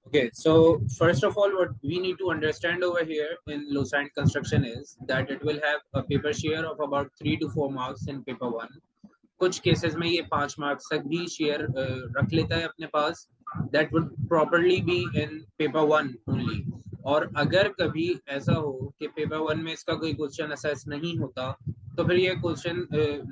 Okay, so first of all, what we need to understand over here in Lucent construction is that it will have a paper share of about 3 to 4 marks in paper one. कुछ cases में ये 5 marks तक भी share रख लेता है अपने पास. That would properly be in paper one only. और अगर कभी ऐसा हो कि पेपर वन में इसका कोई क्वेश्चन असेस नहीं होता, तो फिर ये क्वेश्चन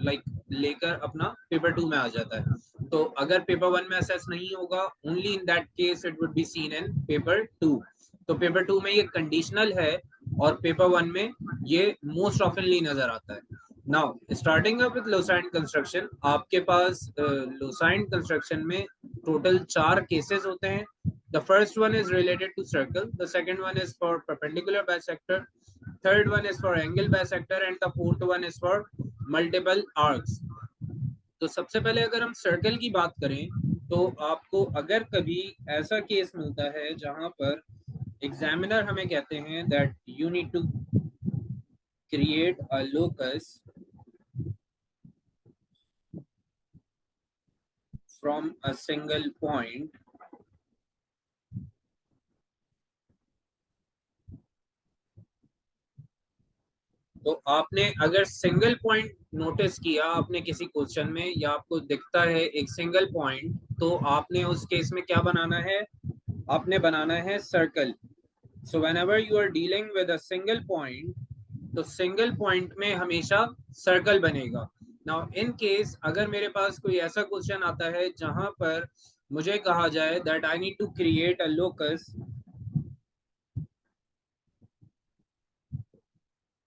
लाइक लेकर अपना पेपर टू में आ जाता है. तो अगर पेपर वन में असेस नहीं होगा, only in that case it would be seen in paper two. तो पेपर टू में ये कंडीशनल है और पेपर वन में ये मोस्ट ऑफनली नजर आता है. नाउ स्टार्टिंग अप विद लोसाइन कंस्ट्रक्शन, आपके पास लोसाइन कंस्ट्रक्शन में टोटल 4 केसेस होते हैं. The first one is related to circle, the second one is for perpendicular bisector, third one is for angle bisector and the fourth one is for multiple arcs. तो सबसे पहले अगर हम circle की बात करें, तो आपको अगर कभी ऐसा केस मिलता है जहां पर एग्जामिनर हमें कहते हैं that you need to create a locus from a single point, तो आपने अगर सिंगल पॉइंट नोटिस किया आपने किसी क्वेश्चन में या आपको दिखता है एक सिंगल पॉइंट, तो आपने उस केस में क्या बनाना है, आपने बनाना है circle. So whenever you are dealing with a single point, तो सिंगल पॉइंट में हमेशा सर्कल बनेगा. नाउ इन केस अगर मेरे पास कोई ऐसा क्वेश्चन आता है जहां पर मुझे कहा जाए that I need to create a locus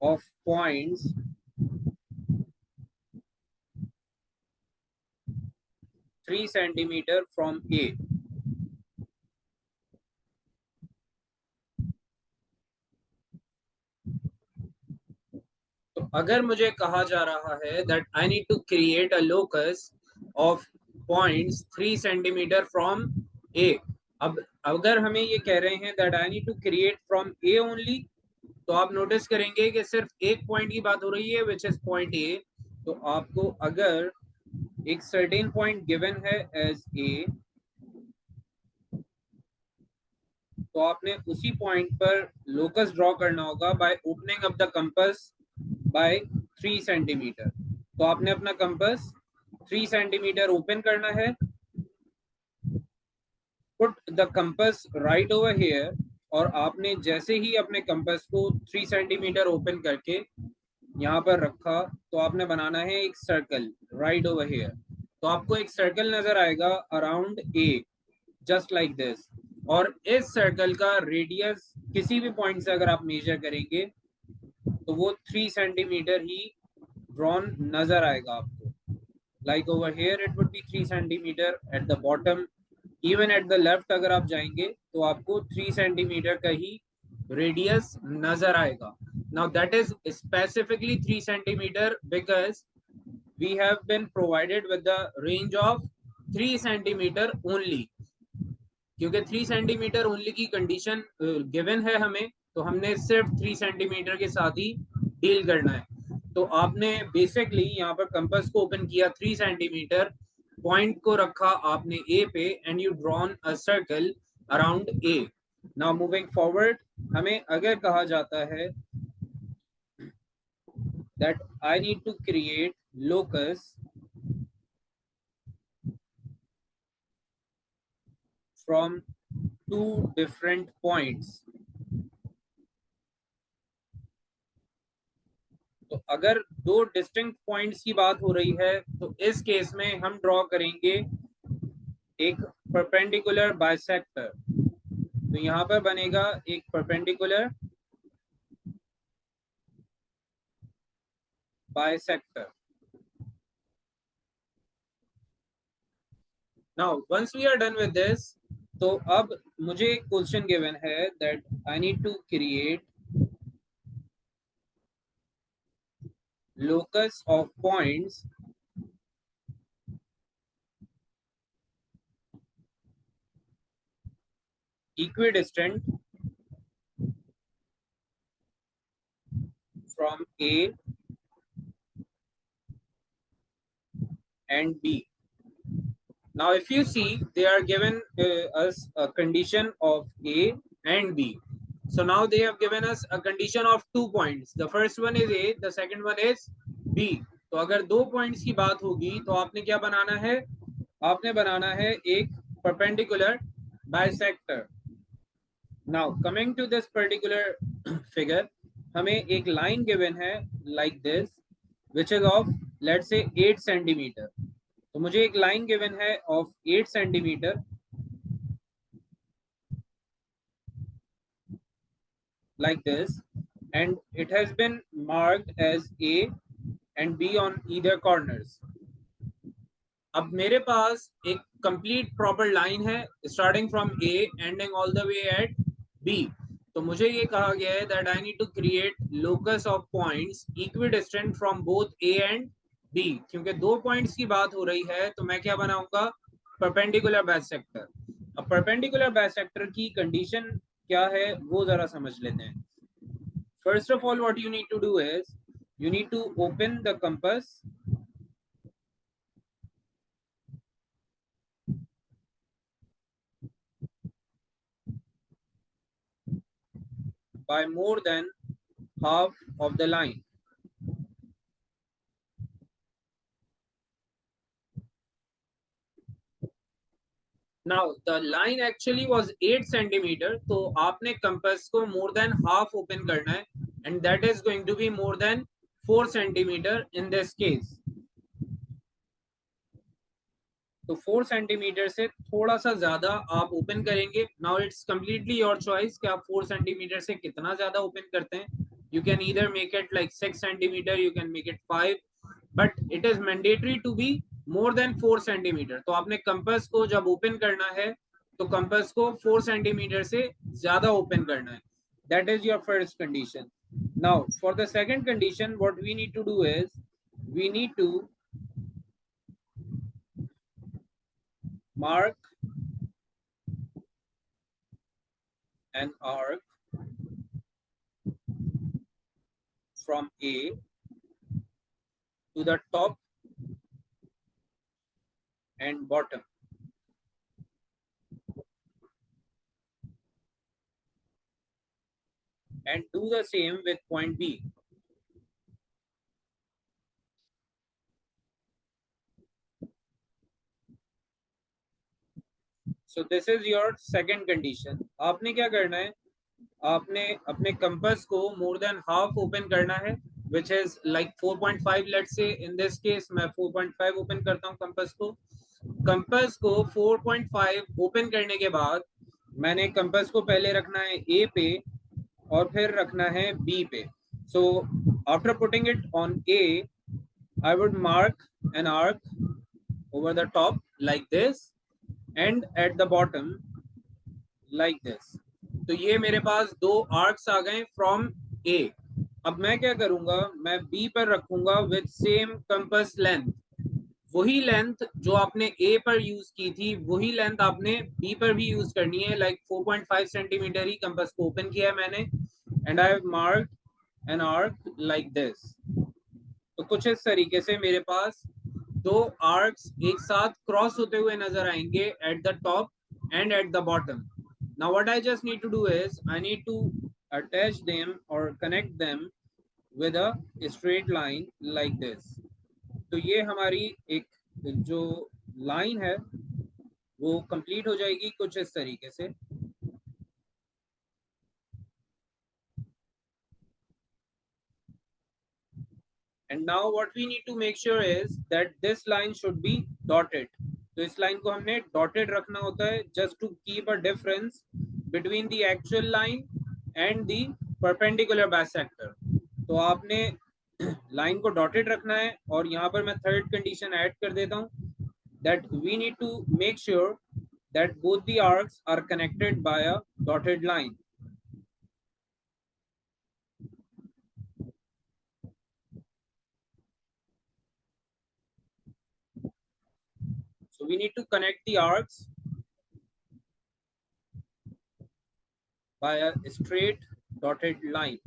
of points 3 centimeter from A. तो अगर मुझे कहा जा रहा है that I need to create a locus of points 3 centimetre from A. अब अगर हमें ये कह रहे हैं that I need to create from A only, तो आप नोटिस करेंगे कि सिर्फ एक पॉइंट की बात हो रही है विच इज पॉइंट ए. तो आपको अगर एक सर्टेन पॉइंट गिवन है एज ए, तो आपने उसी पॉइंट पर लोकस ड्रॉ करना होगा by opening up the compass by 3 centimetre. तो आपने अपना कंपास 3 सेंटीमीटर ओपन करना है, put the compass right over here, और आपने जैसे ही अपने कंपास को 3 सेंटीमीटर ओपन करके यहाँ पर रखा, तो आपने बनाना है एक सर्कल राइट ओवर हियर. तो आपको एक सर्कल नजर आएगा around a, just like this. और इस सर्कल का रेडियस किसी भी पॉइंट से अगर आप मेजर करेंगे, तो वो 3 सेंटीमीटर ही ड्रॉन नजर आएगा आपको. Like over here it would B 3 centimetre at the bottom. Even at the left अगर आप जाएंगे तो आपको 3 सेंटीमीटर का ही रेडियस नजर आएगा. Now that is specifically 3 centimetre because we have been provided with the range of 3 centimetre only. क्योंकि 3 centimetre only की कंडीशन गिवन है हमें, तो हमने सिर्फ 3 सेंटीमीटर के साथ ही डील करना है. तो आपने बेसिकली यहाँ पर कंपास को ओपन किया 3 सेंटीमीटर, पॉइंट को रखा आपने ए पे and you drawn a circle around A. Now moving forward, हमें अगर कहा जाता है that I need to create locus from two different points. तो अगर दो डिस्टिंक्ट पॉइंट्स की बात हो रही है, तो इस केस में हम ड्रॉ करेंगे एक परपेंडिकुलर बाइसेक्टर. तो यहां पर बनेगा एक perpendicular bisector. Now once we are done with this, तो अब मुझे एक क्वेश्चन गिवन है that I need to create locus of points equidistant from A and B. Now, if you see, they are given us a condition of A and B. So now they have given us a condition of 2 points. The first one is A, the second one is B. तो अगर 2 points की बात होगी तो आपने क्या बनाना है? आपने बनाना है एक perpendicular bisector. Now coming to this particular figure, हमें एक line given है like this, which is of let's say 8 centimeter. तो मुझे एक लाइन गिवन है of 8 centimetre like this, and it has been marked as A and B on either corners. अब मेरे पास एक कंप्लीट प्रॉपर लाइन है starting from A ending all the way at B. तो मुझे ये कहा गया है that I need to create locus of points equidistant from both A and B. क्योंकि 2 पॉइंट्स की बात हो रही है तो मैं क्या बनाऊंगा? Perpendicular bisector. अब परपेंडिकुलर बाइसेक्टर की कंडीशन क्या है वो जरा समझ लेते हैं. First of all, what you need to do is you need to open the compass by more than half of the line. Now the line actually was 8 centimeter, तो आपने compass को more than half open करना है, and that is going to be more than 4 centimeter in this case. तो 4 centimetre से थोड़ा सा ज्यादा आप ओपन करेंगे. Now it's completely your choice कि आप 4 सेंटीमीटर से कितना ज्यादा ओपन करते हैं. You can either make it like 6 centimetre, you can make it 5, but it is mandatory to be more than 4 centimetre. तो आपने कंपास को जब ओपन करना है तो कंपास को 4 सेंटीमीटर से ज्यादा ओपन करना है. That is your first condition. Now for the second condition what we need to do is we need to mark an arc from A to the top and bottom. And do the same with point B. So this is your second condition. आपने क्या करना है? आपने अपने compass को more than half open करना है, which is like 4.5. Let's say in this case मैं 4.5 open करता हूँ कंपास को. कंपास को 4.5 open करने के बाद मैंने कंपास को पहले रखना है A पे और फिर रखना है B पे. So after putting it on A, I would mark an arc over the top like this and at the bottom like this. तो ये मेरे पास 2 आर्क्स आ गए फ्रॉम A. अब मैं क्या करूंगा? मैं B पर रखूंगा विद सेम कंपास लेंथ. वही लेंथ जो आपने A पर यूज की थी वही लेंथ आपने B पर भी यूज करनी है. लाइक 4.5 सेंटीमीटर ही कंपास को ओपन किया है मैंने, and I have marked N arc like this. तो कुछ इस तरीके से मेरे पास 2 आर्क्स एक साथ क्रॉस होते हुए नजर आएंगे eight the top and at the bottom. Now what I just need to do is I need to attach them or connect them with a straight line like this. तो ये हमारी एक जो लाइन है वो कंप्लीट हो जाएगी कुछ इस तरीके से. And now what we need to make sure is that this line should be dotted. तो इस लाइन को हमने dotted रखना होता है just to keep a difference between the actual line and the perpendicular bisector. तो आपने लाइन को dotted रखना है. और यहाँ पर मैं थर्ड कंडीशन ऐड कर देता हूँ that we need to make sure that both the arcs are connected by a dotted line. So we need to connect the arcs by a straight dotted line.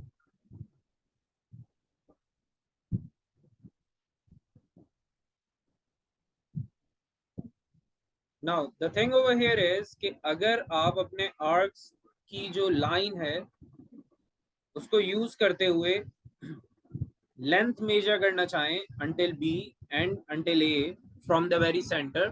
Now the thing over here is कि अगर आप अपने arcs की जो line है उसको use करते हुए लेंथ मेजर करना चाहें until B and until A from the very centre,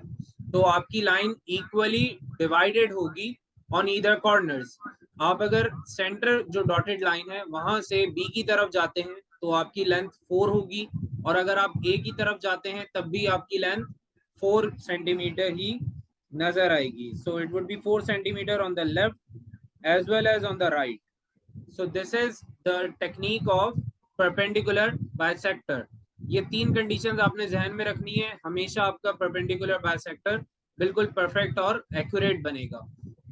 तो आपकी लाइन इक्वली डिवाइडेड होगी ऑन ईदर कॉर्नर्स। आप अगर सेंटर जो डॉटेड लाइन है वहां से बी की तरफ जाते हैं तो आपकी लेंथ 4 होगी, और अगर आप ए की तरफ जाते हैं तब भी आपकी लेंथ 4 सेंटीमीटर ही नजर आएगी। So it would be 4 centimetre on the left as well as on the right. So this is the technique of perpendicular bisector। ये तीन कंडीशंस आपने जहन में रखनी है, हमेशा आपका perpendicular bisector बिल्कुल परफेक्ट और एक्यूरेट बनेगा।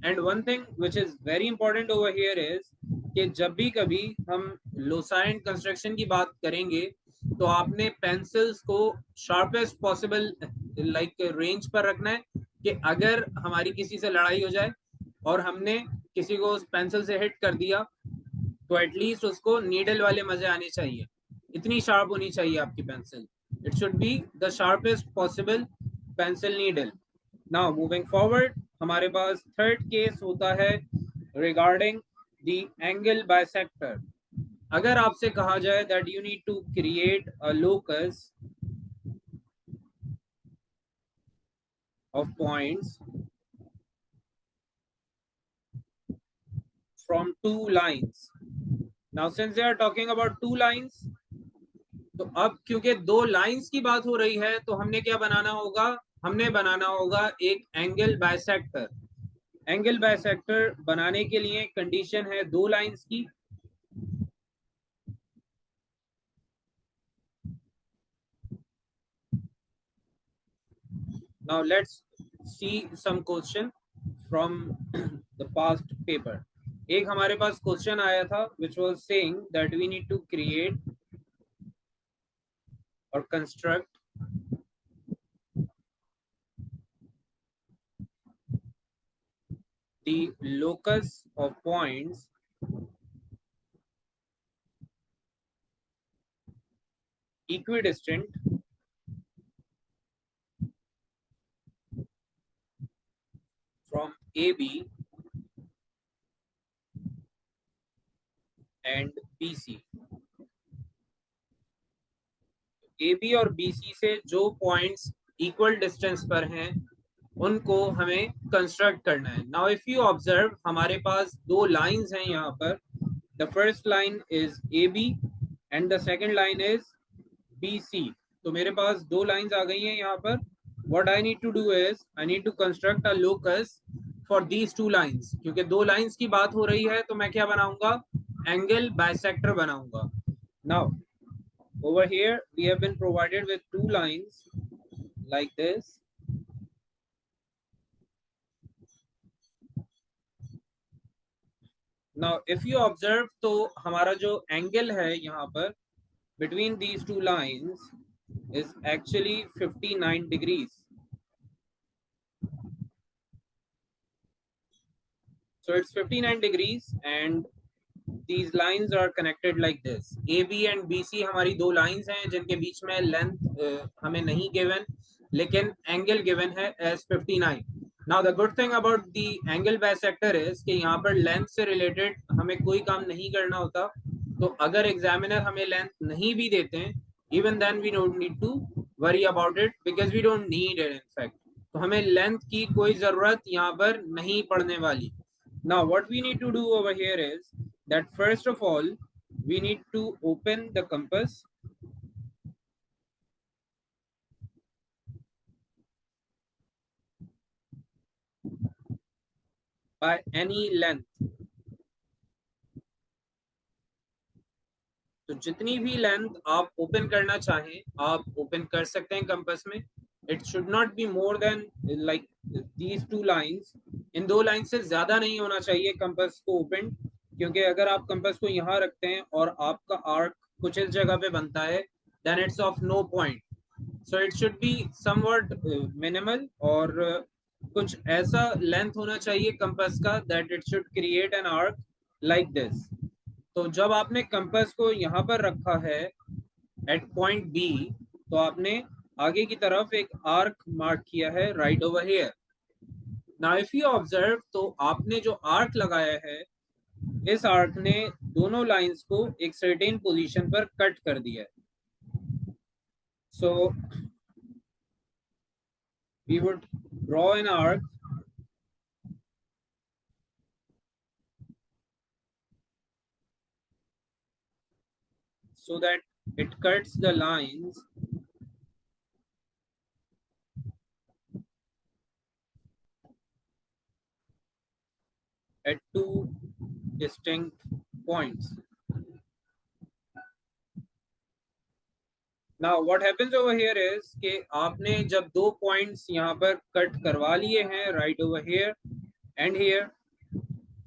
And one thing which is very important over here is कि जब भी कभी हम लोसाइन कंस्ट्रक्शन की बात करेंगे तो आपने पेंसिल्स को शार्पेस्ट पॉसिबल लाइक रेंज पर रखना है, कि अगर हमारी किसी से लड़ाई हो जाए और हमने किसी को उस पेंसिल से हिट कर दिया तो एटलीस्ट उसको नीडल वाले मजे आने चाहिए, इतनी शार्प होनी चाहिए आपकी pencil. It should be the sharpest possible pencil needle. Now moving forward, हमारे पास थर्ड केस होता है रिगार्डिंग द एंगल बाइसेक्टर। अगर आपसे कहा जाए that you need to create a locus of points from two lines. Now since they are talking about two lines, तो अब क्योंकि दो लाइंस की बात हो रही है तो हमने क्या बनाना होगा, हमने बनाना होगा एक एंगल बाइसेक्टर। एंगल बाइसेक्टर बनाने के लिए कंडीशन है दो लाइंस की। Now let's see some question from the past paper. एक हमारे पास क्वेश्चन आया था which was saying that we need to create और construct the locus of points equidistant from AB and BC। AB और BC से जो पॉइंट्स इक्वल डिस्टेंस पर हैं उनको हमें कंस्ट्रक्ट करना है। नाउ इफ यू ऑब्जर्व हमारे पास दो लाइंस हैं यहाँ पर। The first line is AB and the second line is BC। तो मेरे पास दो लाइंस आ गई हैं यहाँ पर। What I need to do is I need to construct a locus for these two lines। क्योंकि दो लाइंस की बात हो रही है तो मैं क्या बनाऊंगा, एंगल बाइसेक्टर बनाऊंगा। Now over here we have been provided with two lines like this। Now if you observe तो हमारा जो एंगल है यहाँ पर between these two lines is actually 59 degrees। So it's 59 degrees and these lines are connected like this। AB and BC हमारी दो lines हैं जिनके बीच में length हमें नहीं given, लेकिन angle given है as 59। Now the good thing about the angle bisector is कि यहाँ पर length से related हमें कोई काम नहीं करना होता। तो अगर examiner हमें length नहीं भी देते हैं, even then we don't need to worry about it because we don't need it in fact। तो हमें length की कोई जरूरत यहाँ पर नहीं पड़ने वाली। Now what we need to do over here is that first of all we need to open the compass by any length। तो जितनी भी लेंथ आप ओपन करना चाहें आप ओपन कर सकते हैं कंपास में। It should not be more than like these two lines. इन दो लाइन से ज्यादा नहीं होना चाहिए कंपास को ओपन, क्योंकि अगर आप कंपास को यहाँ रखते हैं और आपका आर्क कुछ इस जगह पे बनता है then it's of no point. So it should be somewhat minimal और कुछ ऐसा लेंथ होना चाहिए कंपास का that it should create an arc like this. तो जब आपने कंपास को यहाँ पर रखा है एट पॉइंट बी तो आपने आगे की तरफ एक आर्क मार्क किया है right over here. Now if you observe, तो आपने जो आर्क लगाया है, इस आर्क ने दोनों लाइंस को एक सर्टेन पोजीशन पर कट कर दिया है. So we would draw an arc so that it cuts the lines at two distinct points. Now what happens over here is कि आपने जब दो पॉइंट्स यहाँ पर कट करवा लिए हैं, right over here and here,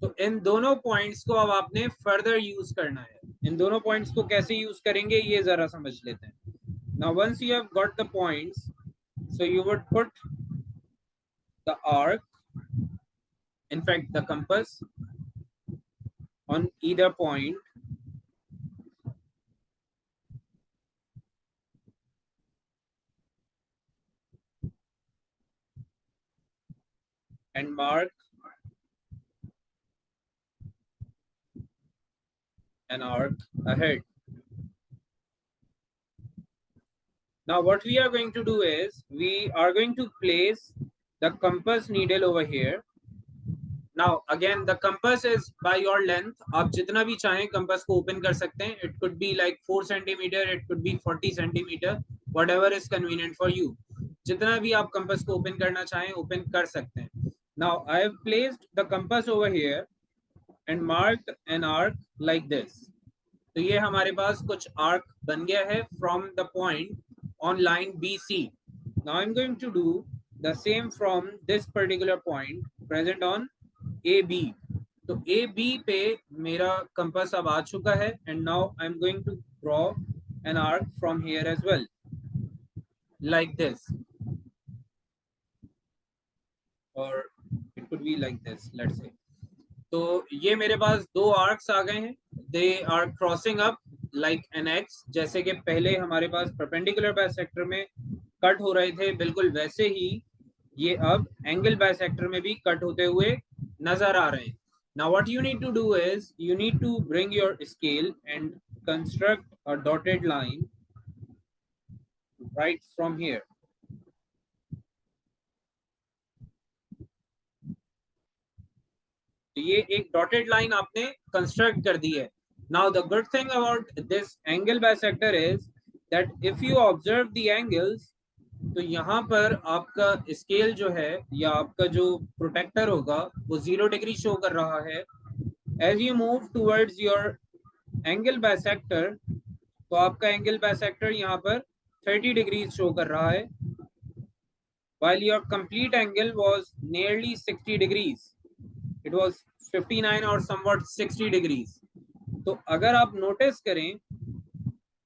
तो इन दोनों पॉइंट्स को अब आपने फर्दर यूज करना है. इन दोनों पॉइंट्स को कैसे यूज करेंगे ये जरा समझ लेते हैं. Now once you have got the points, so you would put the arc, in fact the compass, on either point and mark an arc ahead. Now what we are going to do is we are going to place the compass needle over here. Now again the compass is by your length. आप जितना भी चाहें compass को open कर सकते हैं. It could be like 4 centimeter, it could be 40 centimeter, whatever is convenient for you. जितना भी आप compass को open करना चाहें open कर सकते हैं. Now I have placed the compass over here and marked an arc like this. तो ये हमारे पास कुछ आर्क बन गया है from the point on line BC. Now I am going to do the same from this particular point present on AB. तो AB पे मेरा कंपास अब आ चुका है and now I am going to draw an arc from here as well like this, और it could be like this, let's say. तो ये मेरे पास दो आर्क्स आ गए हैं. They are crossing up like an X. जैसे कि पहले हमारे पास परपेंडिकुलर बाइसेक्टर में कट हो रहे थे, बिल्कुल वैसे ही ये अब एंगल बाइसेक्टर में भी कट होते हुए नजर आ रहे हैं. Now what you need to do is you need to bring your scale and construct a dotted line right from here. तो ये एक डॉटेड लाइन आपने कंस्ट्रक्ट कर दी है. Now the good thing about this angle bisector is that if you observe the angles, तो यहाँ पर आपका स्केल जो है या आपका जो प्रोटेक्टर होगा वो 0 डिग्री शो कर रहा है. As you move towards your angle bisector, तो आपका एंगल बाइसेक्टर यहाँ पर 30 डिग्री शो कर रहा है, while your complete angle was nearly 60 degrees. It was 59 or somewhat 60 degrees. तो अगर आप नोटिस करें,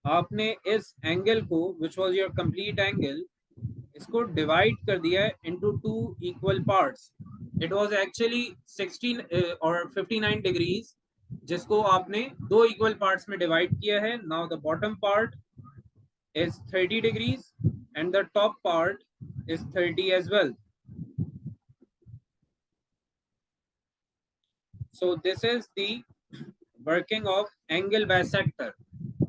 आपने इस एंगल को which was your complete angle, इसको डिवाइड कर दिया है into two equal parts. It was actually 16 or 59 degrees, जिसको आपने दो इक्वल पार्ट्स में डिवाइड किया है. Now the bottom part is 30 degrees and the top part is 30 as well. So this is the working of angle bisector.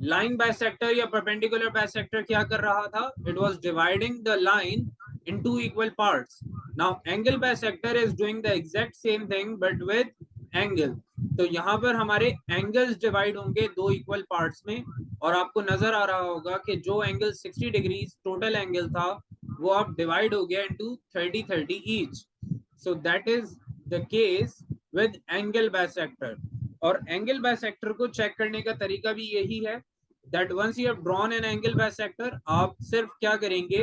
Line bisector या perpendicular bisector क्या कर रहा था? It was dividing the line in two equal parts. Now angle bisector is doing the exact same thing but with angle. तो यहाँ पर हमारे angles divide होंगे दो इक्वल पार्ट्स में, और आपको नजर आ रहा होगा कि जो एंगल 60 डिग्री टोटल एंगल था वो अब डिवाइड हो गया into 30-30 each. So that is the case with angle bisector. और एंगल बाइसेक्टर को चेक करने का तरीका भी यही है that once you have drawn an angle bisector, आप सिर्फ क्या करेंगे,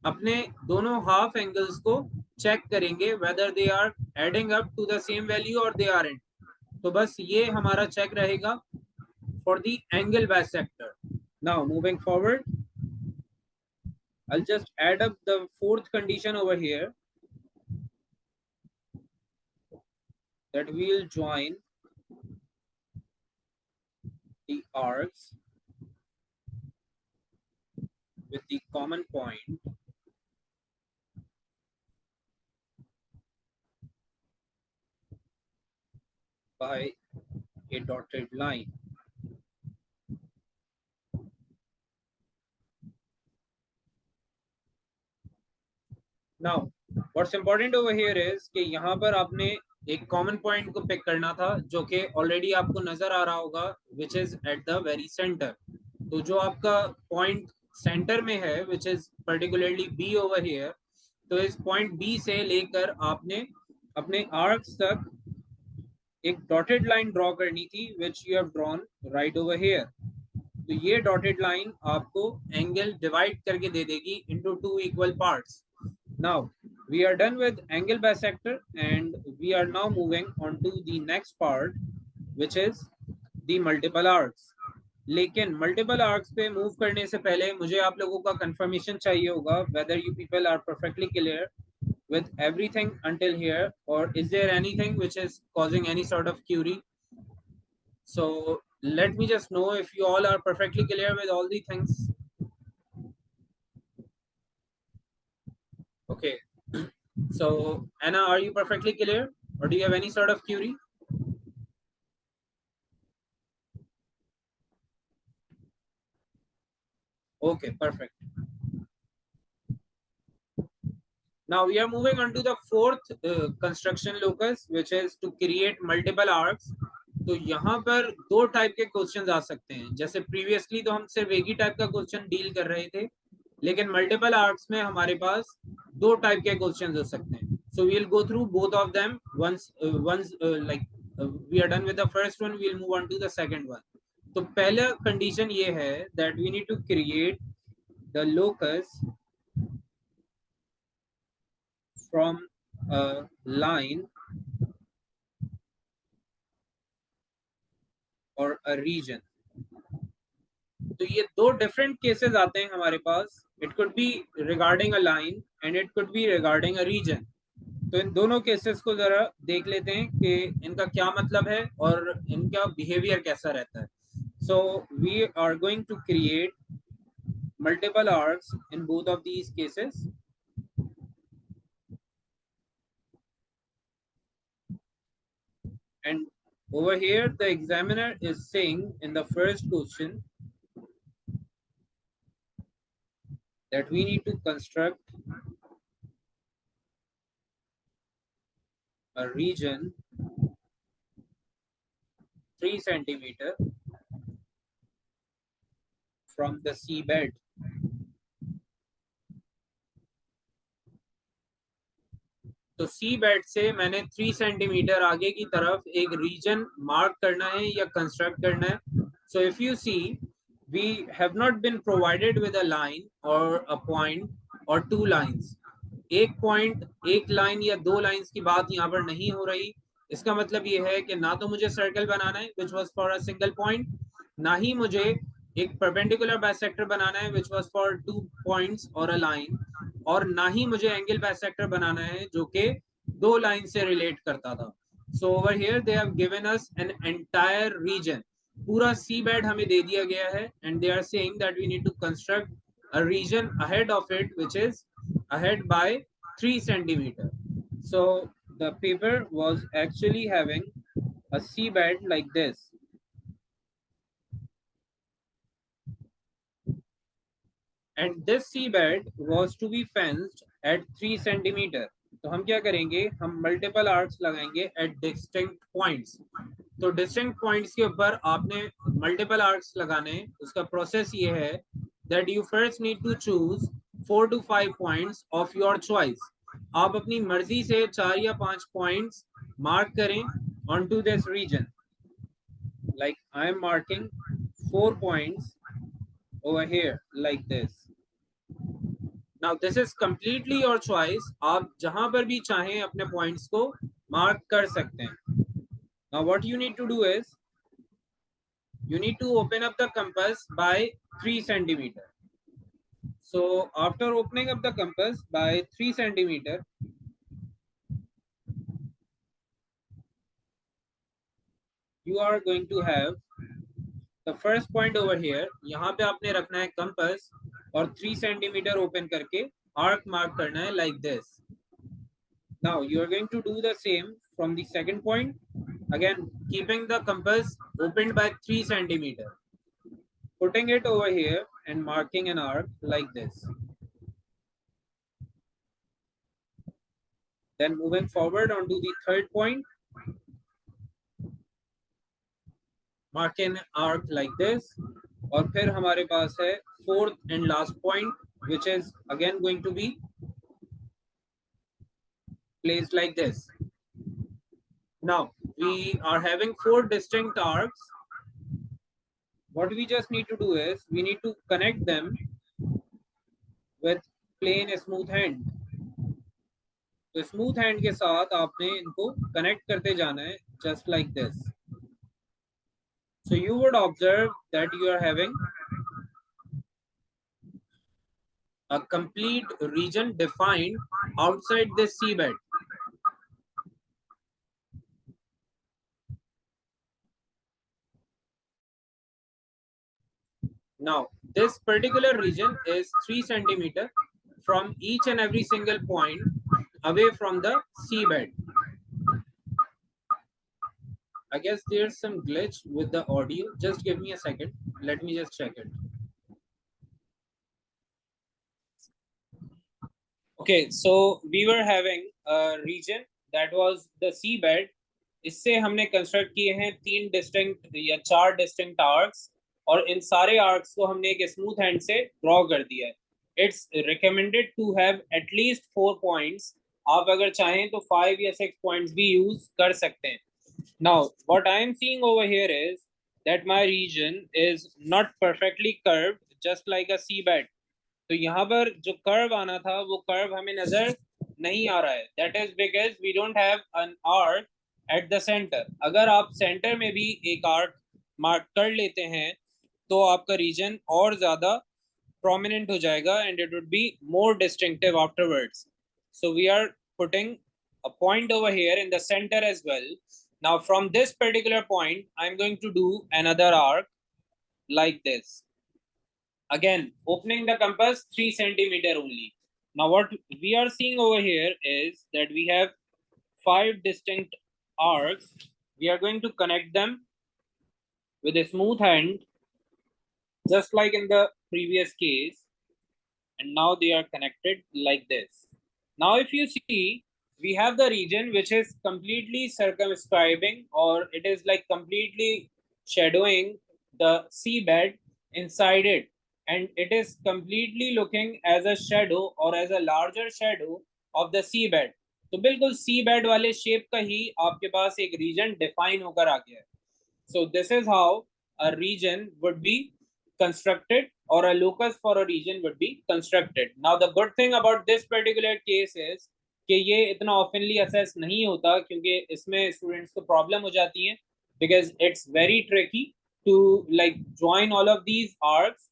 अपने दोनों हाफ एंगल्स को चेक करेंगे whether they are adding up to the same value और दे आर एंड. तो बस ये हमारा चेक रहेगा for the angle bisector. Now moving forward, I'll just add up the fourth condition over here, that we'll join the arcs with the common point by a dotted line. Now, what's important over here is कि यहाँ पर आपने एक common point को pick करना था जो कि ऑलरेडी आपको नजर आ रहा होगा, which is at the very centre. तो जो आपका पॉइंट सेंटर में है, which is particularly B over here, तो इस पॉइंट बी से लेकर आपने अपने आर्क्स तक एक डॉटेड लाइन ड्रॉ करनी थी, which you have drawn right over here. तो ये डॉटेड लाइन आपको एंगल डिवाइड करके दे देगी into two equal parts. Now we are done with angle bisector and we are now moving on to the next part, which is the multiple arcs. लेकिन multiple arcs पे move करने से पहले मुझे आप लोगों का confirmation चाहिए होगा whether you people are perfectly clear with everything until here, or is there anything which is causing any sort of query. So let me just know if you all are perfectly clear with all the things. Okay. So Anna, are you perfectly clear or do you have any sort of query? Okay, perfect. Now we are moving on to the fourth construction locus, which is to create multiple arcs. तो यहाँ पर दो type के questions आ सकते हैं. जैसे previously तो हम सिर्फ एक ही टाइप का क्वेश्चन डील कर रहे थे, लेकिन मल्टीपल आर्क्स में हमारे पास दो टाइप के क्वेश्चंस हो सकते हैं. So we will go through both of them once like we are done with the first one, we will move on to the second one. तो पहला कंडीशन ये है that we need to create the locus from a line or a region. तो ये दो different cases आते हैं हमारे पास. It could be regarding a line and it could be regarding a region. तो इन दोनों केसेस को जरा देख लेते हैं कि इनका क्या मतलब है और इनका बिहेवियर कैसा रहता है. So we are going to create multiple arcs in both of these cases. And over here the examiner is saying in the first question that we need to construct a region 3 centimeter from the seabed. तो सी bed से मैंने 3 centimetre आगे की तरफ एक reason mark करना है या कंस्ट्रक्ट करना है. So if you see, we have not been provided with a line और अ पॉइंट और टू लाइंस. एक पॉइंट, एक लाइन या दो लाइंस की बात यहाँ पर नहीं हो रही. इसका मतलब ये है कि ना तो मुझे सर्कल बनाना है which was for a single point, ना ही मुझे एक परपेंडिकुलर बाइसेक्टर बनाना है विच वाज फॉर 2 पॉइंट्स और अ लाइन, और ना ही मुझे एंगल बाइसेक्टर बनाना है जो कि दो लाइन से रिलेट करता था. So over here they have given us an entire region. पूरा सी बेड हमें दे दिया गया है and they are saying that we need to construct a region ahead of it which is ahead by 3 centimeter. So the paper was actually having a seabed like this, and this seabed was to be fenced at 3 centimeter. तो हम क्या करेंगे, हम multiple arcs लगाएंगे eight distinct points. तो distinct points के ऊपर आपने मल्टीपल आर्क्स लगाने. उसका प्रोसेस ये है that you first need to choose 4 to 5 points of your choice. आप अपनी मर्जी से 4 या 5 पॉइंट्स मार्क करें onto this region. Like I am marking 4 points over here like this. Now this is completely your choice. आप जहां पर भी चाहें अपने पॉइंट्स को मार्क कर सकते हैं. Now what you need to do is you need to open up the compass by 3 centimeter. So after opening up the compass by 3 centimeter, you are going to have the first point over here. यहाँ पे आपने रखना है compass और 3 centimeter open करके arc mark करना है like this. Now you are going to do the same from the second point Again, keeping the compass opened by 3 centimeter, putting it over here and marking an arc like this. Then moving forward onto the third point, mark an arc like this. और फिर हमारे पास है fourth and last point, which is again going to be placed like this. Now we are having 4 distinct arcs. What we just need to do is we need to connect them with plain smooth hand. तो smooth hand के साथ आपने इनको connect करते जाना है just like this. So you would observe that you are having a complete region defined outside this seabed. Now, this particular region is 3 centimeter from each and every single point away from the seabed. I guess there's some glitch with the audio. Just give me a second. Let me just check it. Okay, so we were having a region that was the seabed. इससे हमने construct किए हैं 3 distinct या 4 distinct arcs, और इन सारे arcs को हमने एक स्मूथ हैंड से ड्रॉ कर दिया है. It's recommended to have at least 4 points. आप अगर चाहें तो 5 या 6 पॉइंट्स भी यूज कर सकते हैं. Now what I am seeing over here is that my region is not perfectly curved just like a seabed. तो यहाँ पर जो कर्व आना था वो कर्व हमें नजर नहीं आ रहा है. That is because we don't have an arc at the centre. अगर आप सेंटर में भी एक आर्क मार्क कर लेते हैं तो आपका रीजन और ज्यादा prominent हो जाएगा and it would be more distinctive afterwards. So we are putting a point over here in the center as well. Now from this particular point, I'm going to do another arc like this. Again, opening the compass 3 centimeter only. Now what we are seeing over here is that we have 5 distinct arcs. We are going to connect them with a smooth hand, just like in the previous case. And now they are connected like this. Now if you see, we have the region which is completely circumscribing, or it is like completely shadowing the seabed inside it, and it is completely looking as a shadow or as a larger shadow of the seabed. तो बिल्कुल सी bed वाले shape का ही आपके पास एक region define होकर आ गया है. So this is how a region would be constructed, or a locus for a region would be constructed. Now the good thing about this particular case is कि ये इतना oftenly assess नहीं होता, क्योंकि इसमें students को problem हो जाती है, because it's very tricky to like join all of these arcs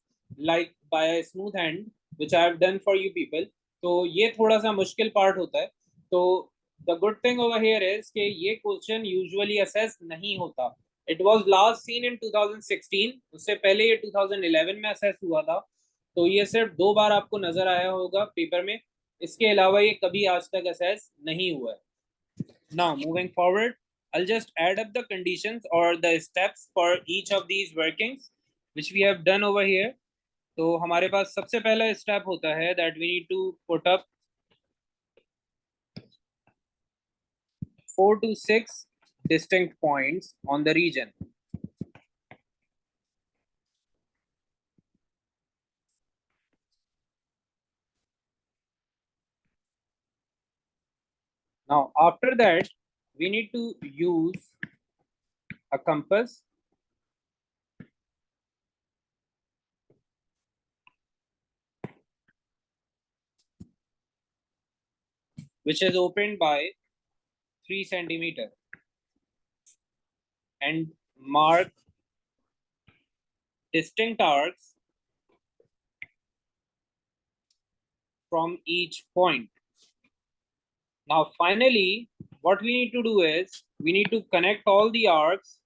like by a smooth hand, which I have done for you people. तो ये थोड़ा सा मुश्किल part होता है. तो the good thing over here is कि ये question usually assess नहीं होता. It was last seen in 2016. उससे पहले ये 2011 में असेस हुआ था. तो ये सिर्फ 2 बार आपको नजर आया होगा पेपर में. इसके अलावा ये कभी आज तक असेस नहीं हुआ है. Now moving forward, I'll just add up the conditions or the steps for each of these workings which we have done over here. तो हमारे पास सबसे पहला स्टेप होता है that we need to put up 4 to 6 distinct points on the region. Now after that, we need to use a compass which is opened by 3 centimeter and mark distinct arcs from each point. Now finally, what we need to do is we need to connect all the arcs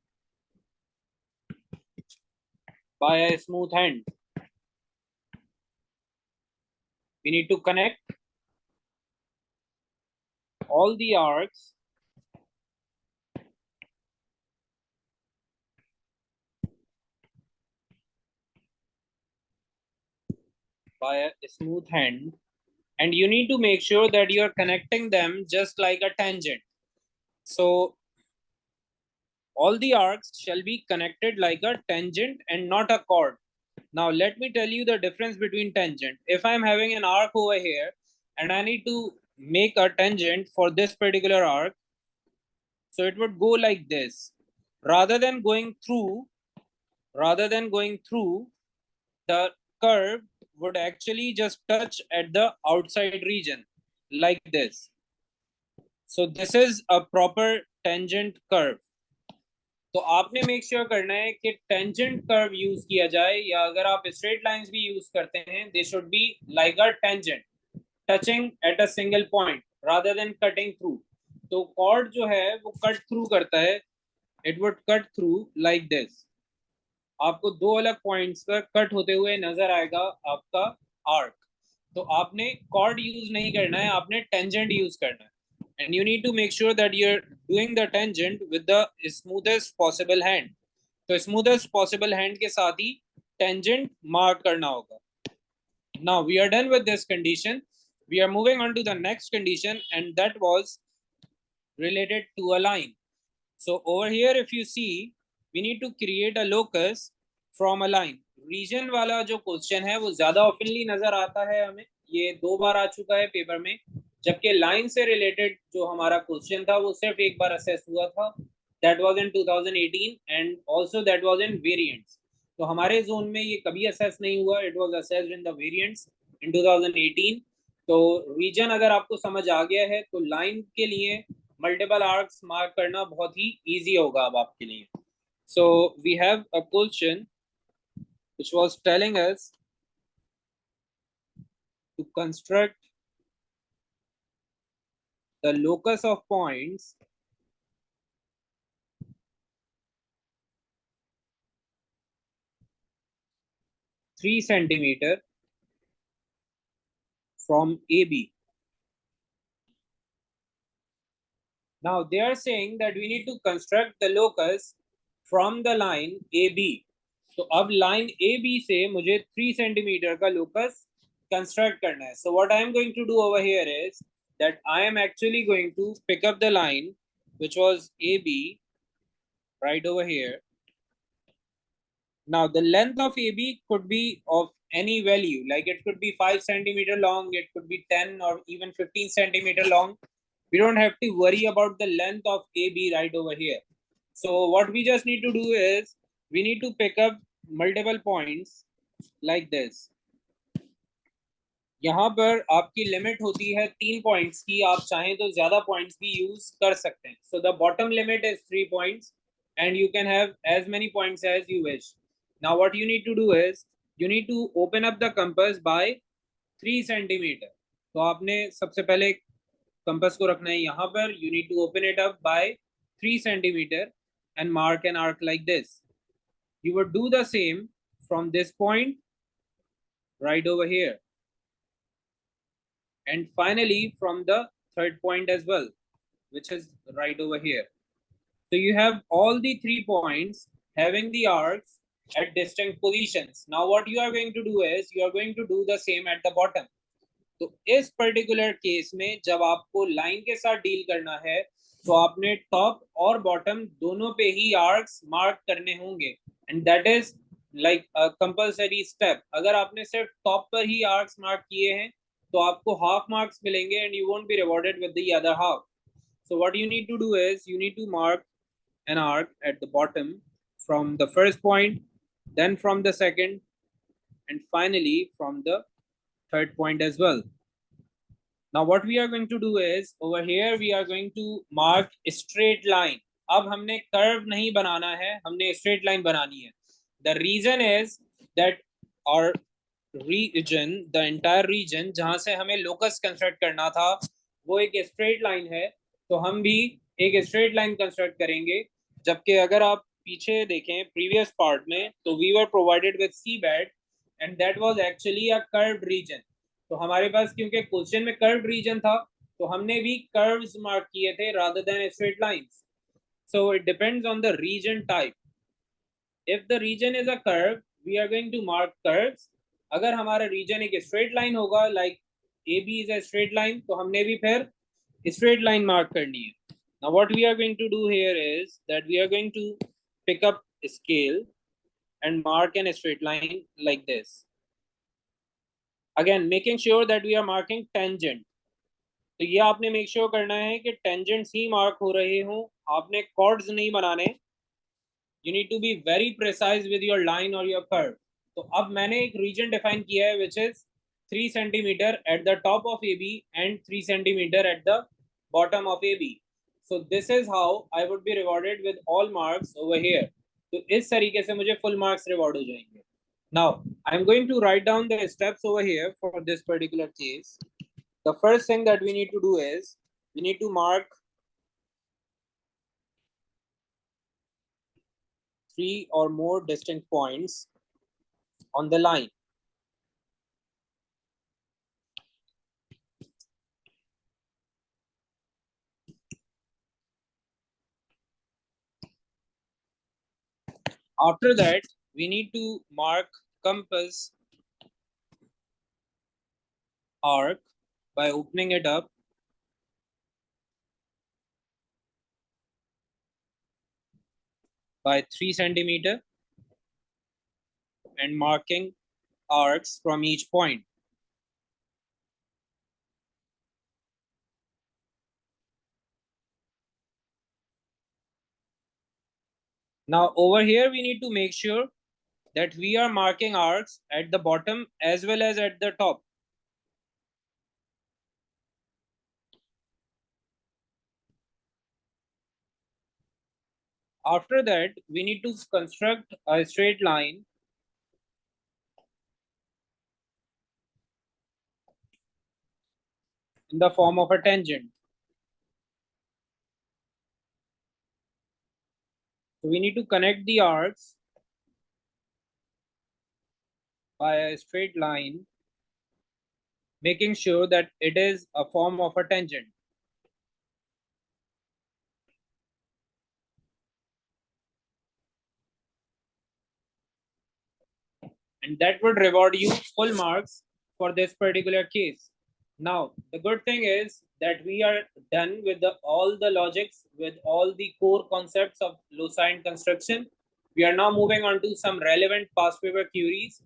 by a smooth hand. We need to connect all the arcs by a smooth hand, and you need to make sure that you are connecting them just like a tangent. So all the arcs shall be connected like a tangent and not a chord. Now let me tell you the difference between tangent. If I'm having an arc over here and I need to make a tangent for this particular arc, so it would go like this. Rather than going through, the curve would actually just touch at the outside region like this. So this is a proper tangent curve. तो आपने make sure करना है कि tangent curve use किया जाए, या अगर आप स्ट्रेट लाइंस भी यूज करते हैं, they should be like a tangent touching at a single point rather than cutting through. तो कॉर्ड जो है वो कट थ्रू करता है, it would cut through like this. आपको दो अलग पॉइंट्स पर कट होते हुए नजर आएगा आपका आर्क. तो आपने कॉर्ड यूज नहीं करना है, आपने टेंजेंट यूज करना है. And you need to make sure that you're doing the tangent with the smoothest possible hand. तो smoothest possible hand के साथ ही tangent mark करना होगा. Now we are done with this condition. We are moving on to the next condition, and that was related to a line. So over here, if you see, we need to create a locus from a line. Region वाला जो question है वो ज्यादा ऑफनली नजर आता है हमें, ये 2 बार आ चुका है पेपर में, जबकि लाइन से रिलेटेड जो हमारा क्वेश्चन था वो सिर्फ एक बार असेस हुआ था. That was in 2018 and also that was in variants. तो हमारे जोन में ये कभी असेस नहीं हुआ, it was assessed in the variants in 2018. तो रीजन अगर आपको समझ आ गया है तो लाइन के लिए मल्टीपल आर्क्स मार्क करना बहुत ही इजी होगा अब आपके लिए. So we have a question which was telling us to construct the locus of points three centimeter from AB. Now they are saying that we need to construct the locus from the line AB. तो अब line AB से मुझे 3 centimetre का locus construct करना है. So what I am going to do over here is that I am actually going to pick up the line which was AB right over here. Now the length of AB could be of any value, like it could be 5 centimeter long, it could be 10 or even 15 centimeter long. We don't have to worry about the length of AB right over here. So what we just need to do is we need to pick up multiple points like this. यहाँ पर आपकी limit होती है 3 points की, आप चाहें तो ज्यादा पॉइंट्स भी यूज कर सकते हैं. So the bottom limit is 3 points and you can have as many points as you wish. Now what you need to do is you need to open up the compass by 3 centimeter. तो आपने सबसे पहले compass को रखना है यहाँ पर. You need to open it up by 3 centimeter and mark an arc like this. You would do the same from this point right over here, and finally from the third point as well, which is right over here. So you have all the 3 points having the arcs at distinct positions. Now what you are going to do is you are going to do the same at the bottom. तो इस particular case में जब आपको line के साथ deal करना है तो आपने टॉप और बॉटम दोनों पे ही आर्क्स मार्क करने होंगे, and that is like a compulsory step. अगर आपने सिर्फ टॉप पर ही आर्क्स मार्क किए हैं तो आपको हाफ मार्क्स मिलेंगे and you won't be rewarded with the other half. So what you need to do is you need to mark an arc at the bottom from the first point, then from the second, and finally from the third point as well. Now what we are going to do is over here we are going to mark a straight line. अब हमने curve नहीं बनाना है, हमने straight line बनानी है. The reason is that our region, the entire region जहां से हमें locus construct करना था वो एक straight line है, तो हम भी एक straight line construct करेंगे. जबकि अगर आप पीछे देखें प्रीवियस पार्ट में तो we were provided with seabed and that was actually a curved region. तो हमारे पास क्योंकि क्वेश्चन में कर्व्ड रीजन था तो हमने भी कर्व्स मार्क किए थे rather than straight lines. So it depends on the region type. If the region is a curve we are going to mark curves. अगर हमारा रीजन एक स्ट्रेट लाइन होगा, like A B is a straight line, तो हमने भी फिर straight line mark करनी है. Now what we are going to do here is that we are going to pick up scale and mark in a straight line like this. Again, making sure that we are marking tangent. तो ये आपने make sure करना है कि tangents ही mark हो रहे हों, आपने कॉर्ड्स नहीं बनाने. You need to be very precise with your line और योर कर्व. तो अब मैंने एक रीजन डिफाइन किया है which is 3 centimetre at the top of A B and 3 centimetre at the bottom of A B. So this is how I would be rewarded with all marks over here. तो इस तरीके से मुझे full marks reward हो जाएंगे. Now I am going to write down the steps over here for this particular case. The first thing that we need to do is we need to mark 3 or more distinct points on the line. After that, we need to mark compass arc by opening it up by 3 centimeter and marking arcs from each point. Now over here we need to make sure that we are marking arcs at the bottom as well as at the top. After that, we need to construct a straight line in the form of a tangent. So we need to connect the arcs by a straight line, making sure that it is a form of a tangent. And that would reward you full marks for this particular case. Now, the good thing is that we are done with all the logics, with all the core concepts of Lucine construction. We are now moving on to some relevant past paper queries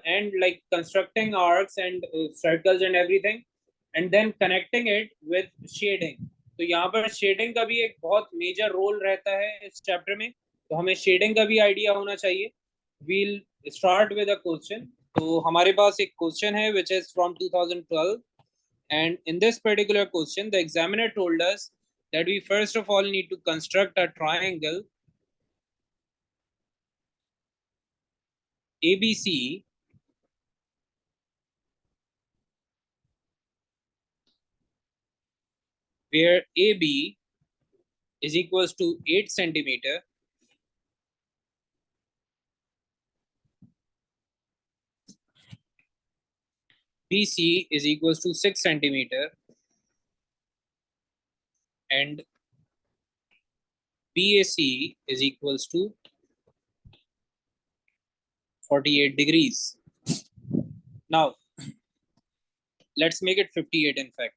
and like constructing arcs and circles and everything, and then connecting it with shading. तो यहाँ पर shading का भी एक बहुत major role रहता है इस चैप्टर में, तो हमें शेडिंग का भी आइडिया होना चाहिए. We'll start with a question. तो हमारे पास एक क्वेश्चन है which is from 2012, and in this particular question the examiner told us that we first of all need to construct a triangle ABC where AB is equals to 8 centimeter, BC is equals to 6 centimeter, and BAC is equals to 48 degrees. Now let's make it 58 in fact.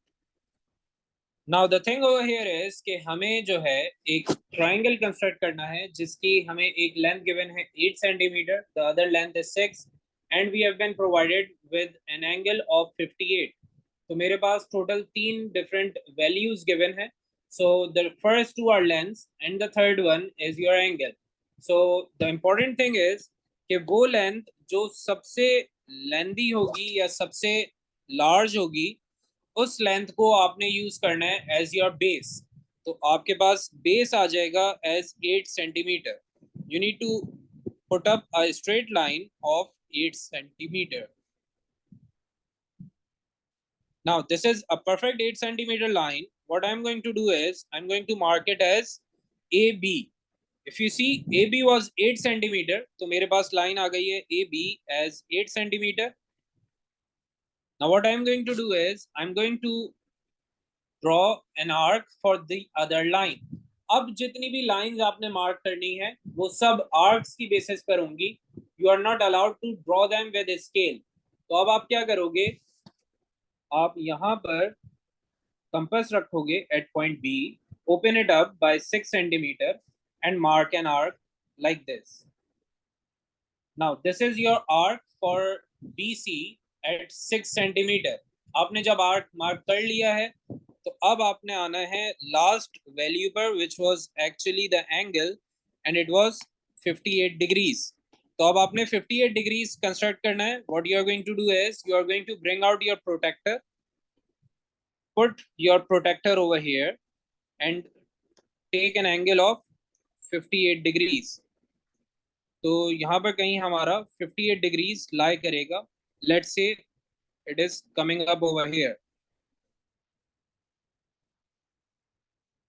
Now the thing over here is कि हमें जो है एक triangle construct करना है जिसकी हमें एक length given है 8 centimeter, the other length is 6, and we have been provided with an angle of 58. तो मेरे पास total 3 different values given है. So the first two are lengths and the third one is your angle. So the important thing is कि वो length जो सबसे lengthy होगी या सबसे large होगी, उस लेंथ को आपने यूज करना है एज योर बेस. तो आपके पास बेस आ जाएगा as 8 centimetre. You need to put up a straight line of 8 centimetre. Now this is a perfect 8 centimeter line. What I'm going to do is I'm going to mark it as AB. If you see AB was 8 centimeter, तो मेरे पास line आ गई है AB as 8 centimeter. Now what I'm going to do is I'm going to draw an arc for the other line. अब जितनी भी lines आपने mark करनी है वो सब आर्क्स की बेसिस पर होंगी. You are not allowed to draw them with scale. तो अब आप क्या करोगे, आप यहाँ पर कंपास रखोगे at point B, open it up by 6 centimeter and mark an arc like this. Now this is your arc for BC at 6 centimeter. आपने जब आर्क मार्क कर लिया है तो अब आपने आना है लास्ट वैल्यू पर, which was actually the angle and it was 58 degrees. तो अब आपने 58 डिग्रीज कंस्ट्रक्ट करना है. What you are going to do is you are going to bring out your protector, put your protector over here and take an angle of 58 degrees. तो यहाँ पर कहीं हमारा 58 डिग्रीज लाई करेगा. Let's say it is coming up over here.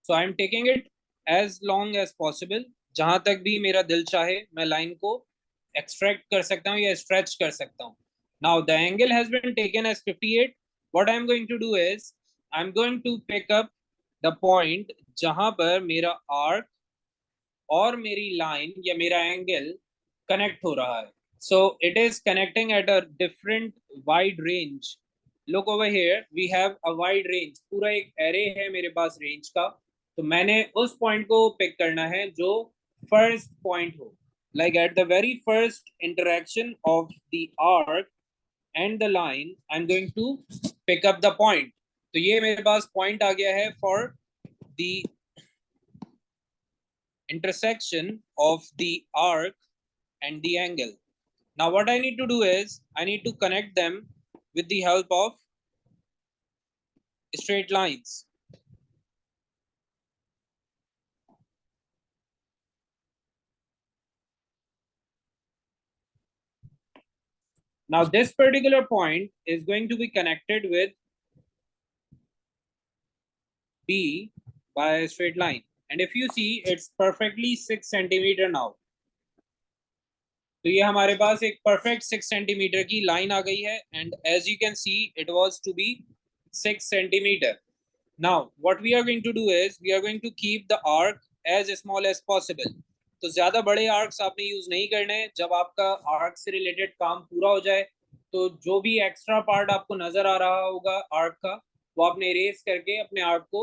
So I am taking it as long as possible. जहां तक भी मेरा दिल चाहे मैं लाइन को एक्सट्रैक्ट कर सकता हूँ या स्ट्रेच कर सकता हूँ. Now the angle has been taken as 58. What I am going to do is I am going to pick up the point जहां पर मेरा आर्क और मेरी लाइन या मेरा एंगल कनेक्ट हो रहा है. So it is connecting at a different wide range. Look over here, we have a wide range. पूरा एक array है मेरे पास range का. तो मैंने उस point को pick करना है जो first point हो. Like at the very first interaction of the arc and the line, I'm going to pick up the point. तो ये मेरे पास point आ गया है for the intersection of the arc and the angle. Now what I need to do is I need to connect them with the help of straight lines. Now this particular point is going to be connected with B by a straight line. And if you see, it's perfectly 6 centimeter now. तो ये हमारे पास एक perfect 6 centimeter की line आ गई है. And as you can see, it was to be 6 centimeter. Now what we are going to do is we are going to keep the arc as small as possible. तो ज्यादा बड़े arcs आपने use नहीं करने हैं. जब आपका arc से रिलेटेड काम पूरा हो जाए तो जो भी एक्स्ट्रा पार्ट आपको नजर आ रहा होगा आर्क का, वो आपने इरेज करके अपने आर्क को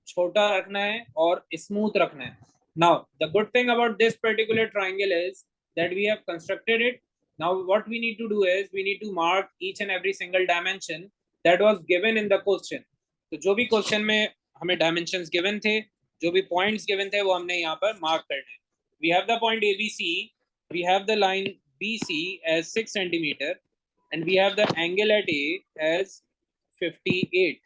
छोटा रखना है और स्मूथ रखना है. Now the good thing about this particular triangle is that we have constructed it. Now what we need to do is we need to mark each and every single dimension that was given in the question. तो जो भी question में हमें dimensions given थे, जो भी points given थे, वो हमने यहाँ पर मार्क करने हैं. We have the point ABC, we have the line BC as 6 centimeter, and we have the angle at A as 58.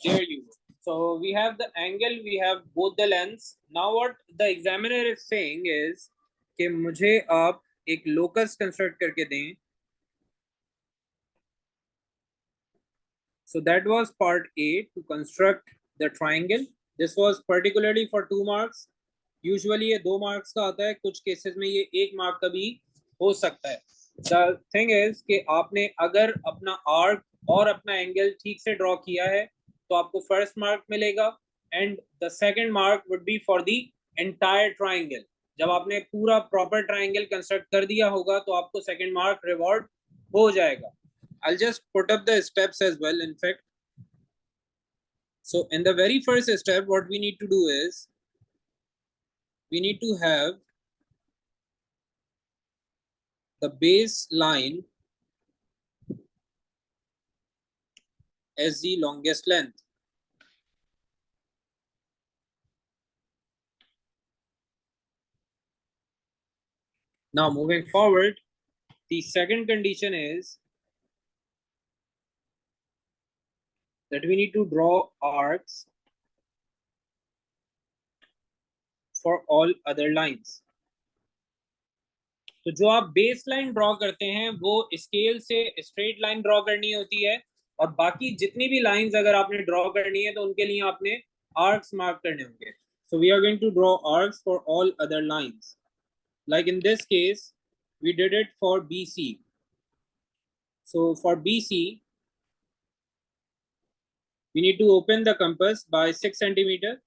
There you go. So we have the angle, we have both the lengths. Now what the examiner is saying is कि मुझे आप एक locus construct करके दें. So that was part A, to construct the triangle. This was particularly for 2 marks. Usually ये 2 marks का आता है, कुछ cases में ये 1 mark का भी हो सकता है. The thing is कि आपने अगर अपना arc और अपना angle ठीक से draw किया है तो आपको first mark मिलेगा, and the second mark would be for the entire triangle. जब आपने पूरा proper triangle construct कर दिया होगा तो आपको second mark reward हो जाएगा. I'll just put up the steps as well, in fact. So in the very first step, what we need to do is we need to have the base line as the longest length. Now moving forward, the second condition is that we need to draw arcs for all other lines. तो जो आप base line draw करते हैं वो scale से straight line draw करनी होती है, और बाकी जितनी भी लाइंस अगर आपने ड्रॉ करनी है तो उनके लिए आपने आर्क्स मार्क करने होंगे. So we are going to draw arcs for all other lines. Like in this case, we did it for BC. So for BC, we need to open the compass by 6 centimeter.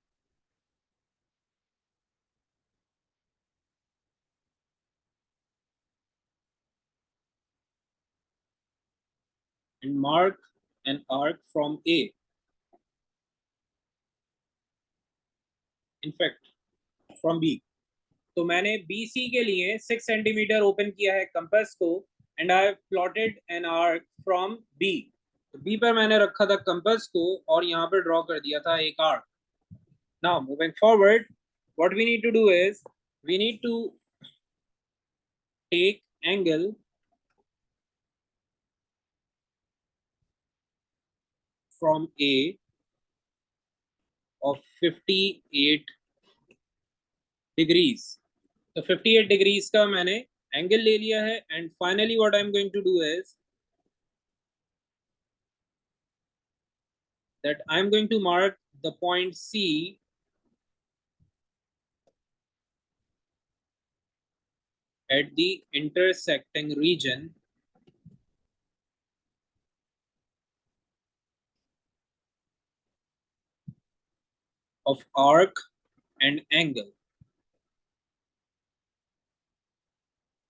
and mark an arc from A. In fact, from B. तो मैंने BC के लिए 6 centimetre open किया है compass को and I plotted N arc from B. तो B पर मैंने रखा था कंपास को और यहाँ पर ड्रॉ कर दिया था एक arc. Now moving forward, what we need to do is we need to take angle from A of 58 degrees. तो 58 degrees का मैंने एंगल ले लिया है and finally what I am going to do is that I am going to mark the point C at the intersecting region of arc and angle.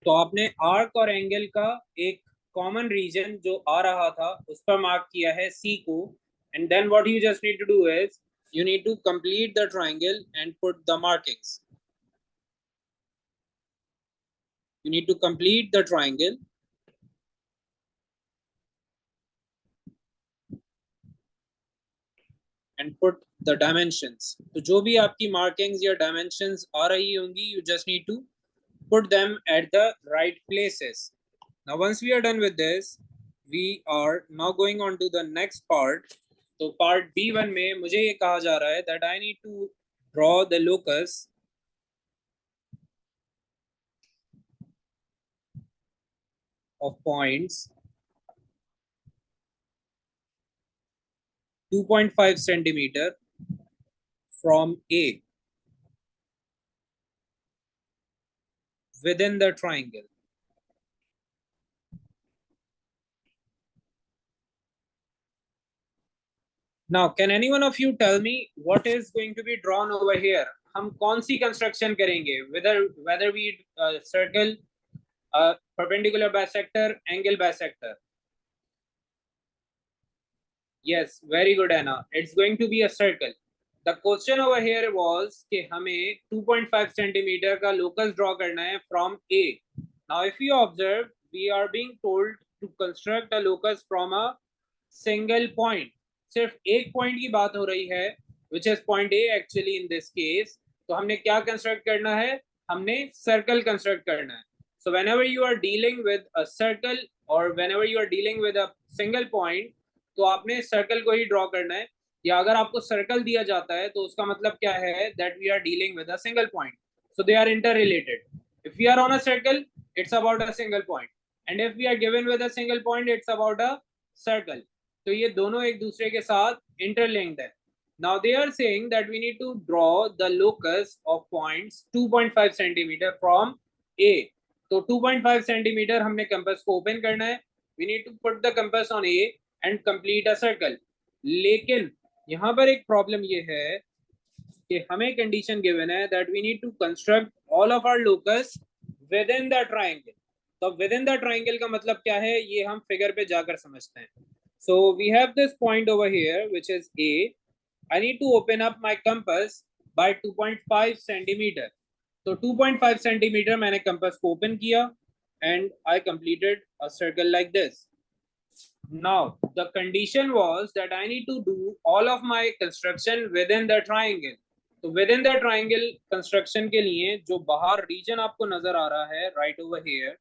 तो आपने arc और angle का एक कॉमन रीजन जो आ रहा था उस पर मार्क किया है सी को and then what you just need to do is you need to complete the triangle and put the markings. You need to complete the triangle and put the dimensions. तो जो भी आपकी markings या dimensions आ रही होंगी you just need to put them at the right places. Now once we are done with this, we are now going on to the next part. तो part B1 में मुझे ये कहा जा रहा है that I need to draw the locus of points 2.5 centimeter from A within the triangle. Now, can any one of you tell me what is going to be drawn over here? हम कौन सी construction करेंगे? Whether we circle, perpendicular bisector, angle bisector. Yes, very good, Anna. It's going to be a circle. The question over here was कि हमें 2.5 centimeter का locus draw करना है from A. Now, if you observe, we are being told to construct a locus from a single point. सिर्फ एक point की बात हो रही है which is point A actually in this case. तो हमने क्या कंस्ट्रक्ट करना है? हमने सर्कल कंस्ट्रक्ट करना है. So whenever you are dealing with a circle or whenever you are dealing with a single point, तो आपने सर्कल को ही ड्रॉ करना है. या अगर आपको सर्कल दिया जाता है तो उसका मतलब क्या है? That we are dealing with a single point. So they are interrelated. If we are on a circle, it's about a single point. And if we are given with a single point, it's about a circle. तो ये दोनों एक दूसरे के साथ interlinked है. Now they are saying that we need to draw the locus of points 2.5 centimeter from A. तो 2.5 centimeter हमने कंपास को ओपन करना है. We need to put the compass on A and complete a circle. लेकिन यहाँ पर एक problem ये है कि हमें कंडीशन गिवन है that we need to construct all of our locus within the triangle. तो within the triangle का मतलब क्या है ये हम फिगर पे जाकर समझते हैं. So we have this point over here which is A. I need to open up my compass by 2.5 centimeter. तो 2.5 centimeter मैंने compass को open किया and I completed a circle like this. Now the condition was that I need to do all of my construction within the triangle. तो within the triangle construction के लिए जो बाहर region आपको नजर आ रहा है right over here,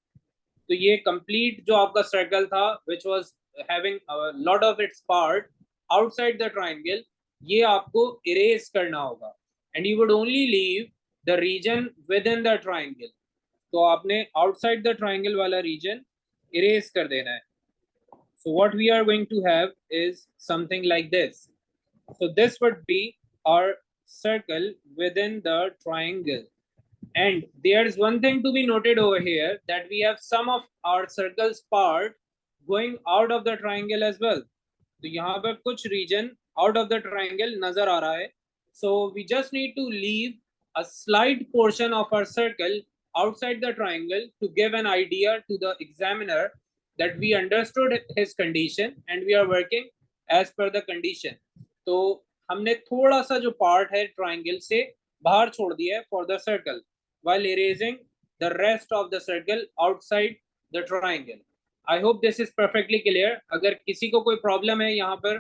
तो ये complete जो आपका circle था which was having a lot of its part outside the triangle, ये आपको erase करना होगा and you would only leave the region within the triangle. तो आपने outside the triangle वाला region erase कर देना है. So what we are going to have is something like this. So this would be our circle within the triangle. And there's one thing to be noted over here that we have some of our circles part going out of the triangle as well. तो यहाँ पर कुछ region out of the triangle नजर आ रहा है. So we just need to leave a slight portion of our circle outside the triangle to give an idea to the examiner that we understood his condition and we are working as per the condition. तो हमने थोड़ा सा जो part है triangle से बाहर छोड़ दिया है for the circle while erasing the rest of the circle outside the triangle. I hope this is perfectly clear. अगर किसी को कोई problem है यहाँ पर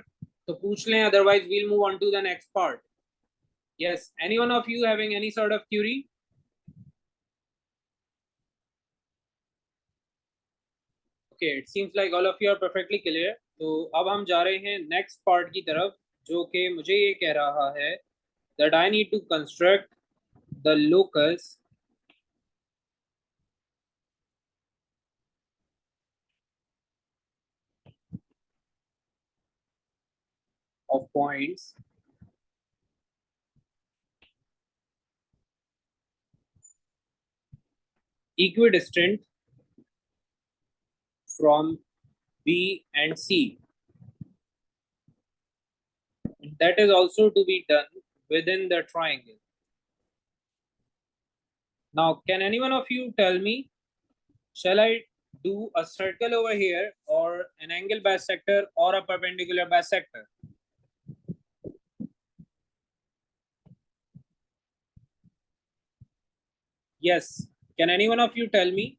तो पूछ लें, otherwise we'll move on to the next part. Yes, any one of you having any sort of query? Okay, it seems like all of you are perfectly clear. तो अब हम जा रहे हैं next part की तरफ, जो कि मुझे ये कह रहा है that I need to construct the locus of points equidistant from B and C. That is also to be done within the triangle. Now, can any one of you tell me, shall I do a circle over here or an angle bisector or a perpendicular bisector? Yes. Can any one of you tell me?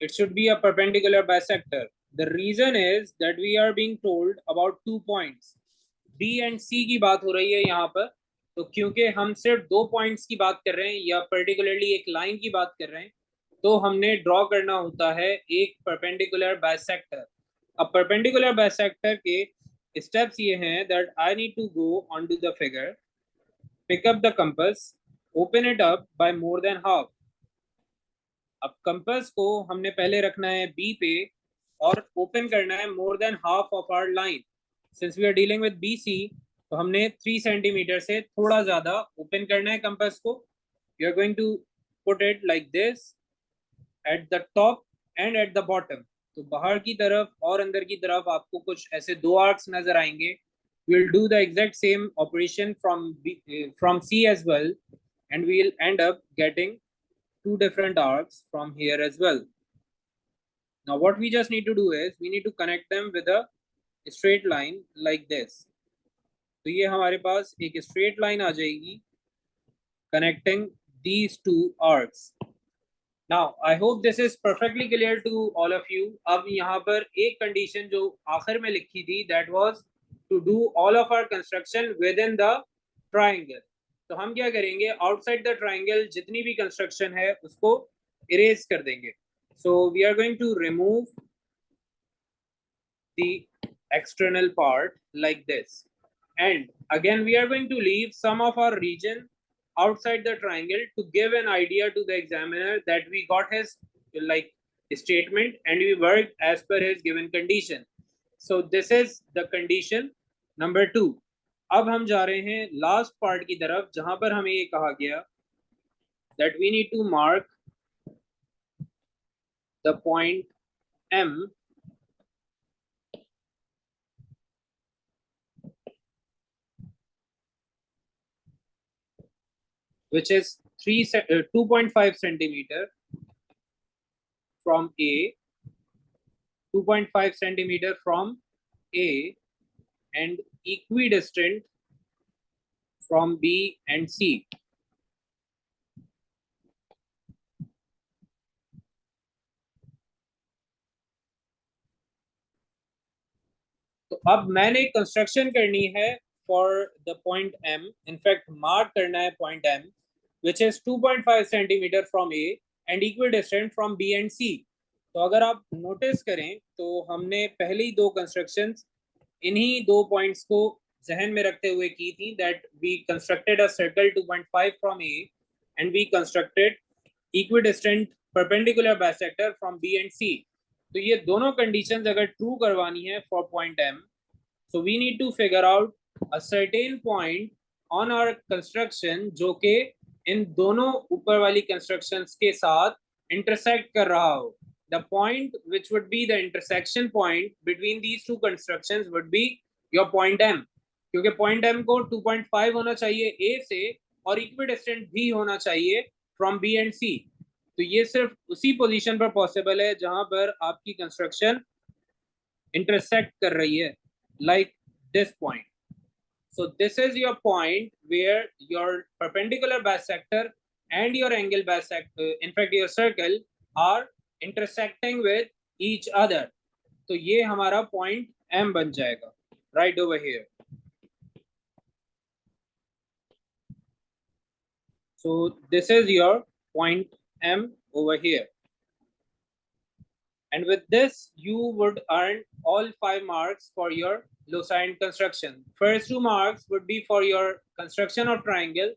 It should be a perpendicular bisector. The reason is that we are being told about 2 points. B and C की बात हो रही है यहाँ पर, तो क्योंकि हम सिर्फ 2 पॉइंट्स की बात कर रहे हैं या पर्टिकुलरली एक लाइन की बात कर रहे हैं, तो हमने ड्रॉ करना होता है एक परपेंडिकुलर बाइसेक्टर. अब परपेंडिकुलर बाइसेक्टर के स्टेप्स ये हैं that I need to go onto the figure, pick up the compass, open it up by more than half. अब कंपास को हमने पहले रखना है बी पे और ओपन करना है more than half of our line. Since we are dealing with B C, तो हमने 3 सेंटीमीटर से थोड़ा ज्यादा ओपन करना है कंपास को. You are going to put it like this at the top and at the bottom. तो बाहर की तरफ और अंदर की तरफ आपको कुछ ऐसे 2 आर्क्स नजर आएंगे. we'll do the exact same operation from C as well, and we'll end up getting 2 different arcs from here as well. Now what we just need to do is we need to connect them with a straight line like this. तो ये हमारे पास एक straight line आ जाएगी connecting these 2 arcs. Now I hope this is perfectly clear to all of you. अब यहाँ पर एक condition जो आखिर में लिखी थी, that was to do all of our construction within the triangle. तो हम क्या करेंगे, आउटसाइड द ट्राइंगल जितनी भी कंस्ट्रक्शन है उसको इरेज कर देंगे. So we are going to remove the external part like this, and again we are going to leave some of our region outside the triangle to give an idea to the examiner that we got his like statement and we worked as per his given condition. So this is the condition number 2. अब हम जा रहे हैं last part की तरफ, जहां पर हमें ये कहा गया that we need to mark the point M which is 2.5 centimeter from A, 2.5 centimeter from A and equidistant from B and C. तो अब मैंने कंस्ट्रक्शन करनी है for the point M. In fact, mark करना है point M, which is 2.5 centimeter from A and equidistant from B and C. तो अगर आप नोटिस करें तो हमने पहली 2 कंस्ट्रक्शंस इन्हीं 2 पॉइंट्स को जहन में रखते हुए की थी. that we constructed a circle 2.5 from A and we constructed equidistant perpendicular bisector from B and C. तो ये दोनों कंडीशंस अगर ट्रू करवानी है for point M, so we need to figure out a certain point on our construction जो कि इन दोनों ऊपर वाली कंस्ट्रक्शंस के साथ इंटरसेक्ट कर रहा हो. The point which would be the intersection point between these 2 constructions would be your point M. क्योंकि point M को 2.5 होना चाहिए A से और इक्विडिस्टेंट भी होना चाहिए फ्रॉम बी एंड सी। तो ये सिर्फ उसी पोजीशन पर पॉसिबल है जहां पर आपकी कंस्ट्रक्शन इंटरसेक्ट कर रही है, like this point. So this is your point where your perpendicular bisector and your angle bisector, in fact your circle, are intersecting with each other. तो ये हमारा point M बन जाएगा right over here. So this is your point M over here. And with this, you would earn all 5 marks for your Losine construction. First 2 marks would be for your construction of triangle.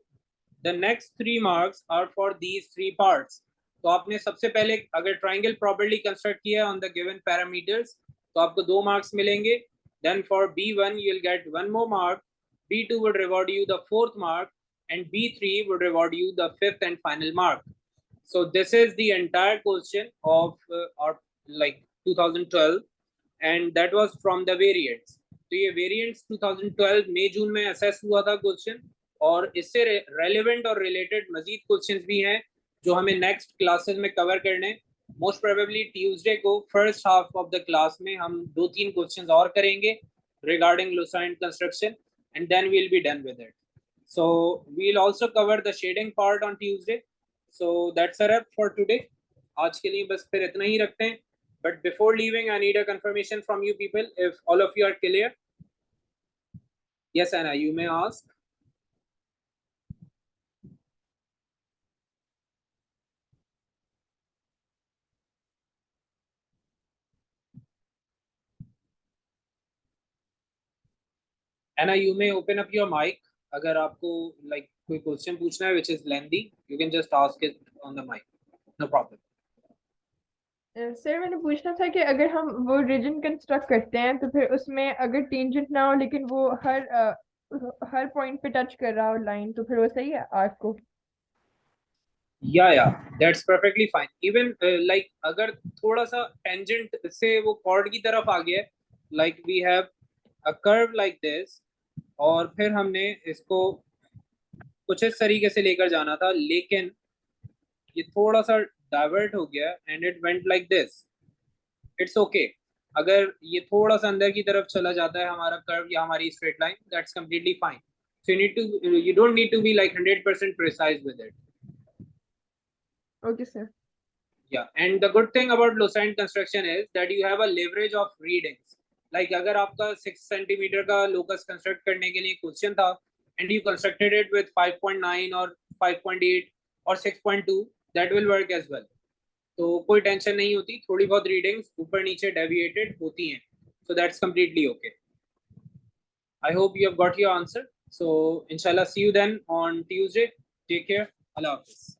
The next 3 marks are for these 3 parts. तो आपने सबसे पहले अगर triangle properly construct किया on the given parameters तो आपको 2 marks मिलेंगे. Then for B1 you will get 1 more mark. B2 would reward you the 4th mark and B3 would reward you the 5th and final mark. So this is the entire question of our like 2012 and that was from the variants. तो ये variants 2012 मई जून में assess हुआ था question और इससे relevant और related मजीद questions भी हैं जो हमें नेक्स्ट क्लासेस में कवर करने. मोस्ट प्रोबेबली ट्यूसडे को first half of the class में हम 2-3 क्वेश्चंस और करेंगे रिगार्डिंग लुसाइन construction and then we will be done with it. So we will also cover the shading part on Tuesday. So that's a wrap for today. आज के लिए बस फिर इतना ही रखते हैं. But before leaving, I need a confirmation from you people if all of you are clear. Yes, Anna, you may ask. Anna, you may open up your mic. अगर आपको like कोई question पूछना है which is lengthy, you can just ask it on the mic. No problem. Sir मैंने पूछना था कि अगर हम वो रीजन कंस्ट्रक्ट करते हैं तो फिर उसमें अगर टेंजेंट ना हो लेकिन वो हर पॉइंट पे टच कर रहा हो लाइन तो फिर वो सही है आर्क को. Yeah, that's perfectly fine. Even like अगर थोड़ा सा tangent से वो chord की तरफ आ गया है, like we have a curve like this, और फिर हमने इसको कुछ इस तरीके से लेकर जाना था लेकिन ये थोड़ा सा डाइवर्ट हो गया and it went like this. It's okay. अगर ये थोड़ा सा अंदर की तरफ चला जाता है हमारा कर्व या हमारी straight line, that's completely fine. So you don't need to be like 100% precise with it. Okay sir. Yeah, and the good thing about Losine construction is that you have a leverage of readings. Like अगर आपका 6 centimetre का locus construct करने के लिए question था and you constructed it with 5.9 or 5.8 or 6.2, that will work as well. तो कोई tension नहीं होती. थोड़ी बहुत रीडिंग्स ऊपर नीचे डेविएटेड होती हैं. So that's completely okay. I hope you have got your answer. So inshallah see you then on Tuesday. Take care. Allah Hafiz.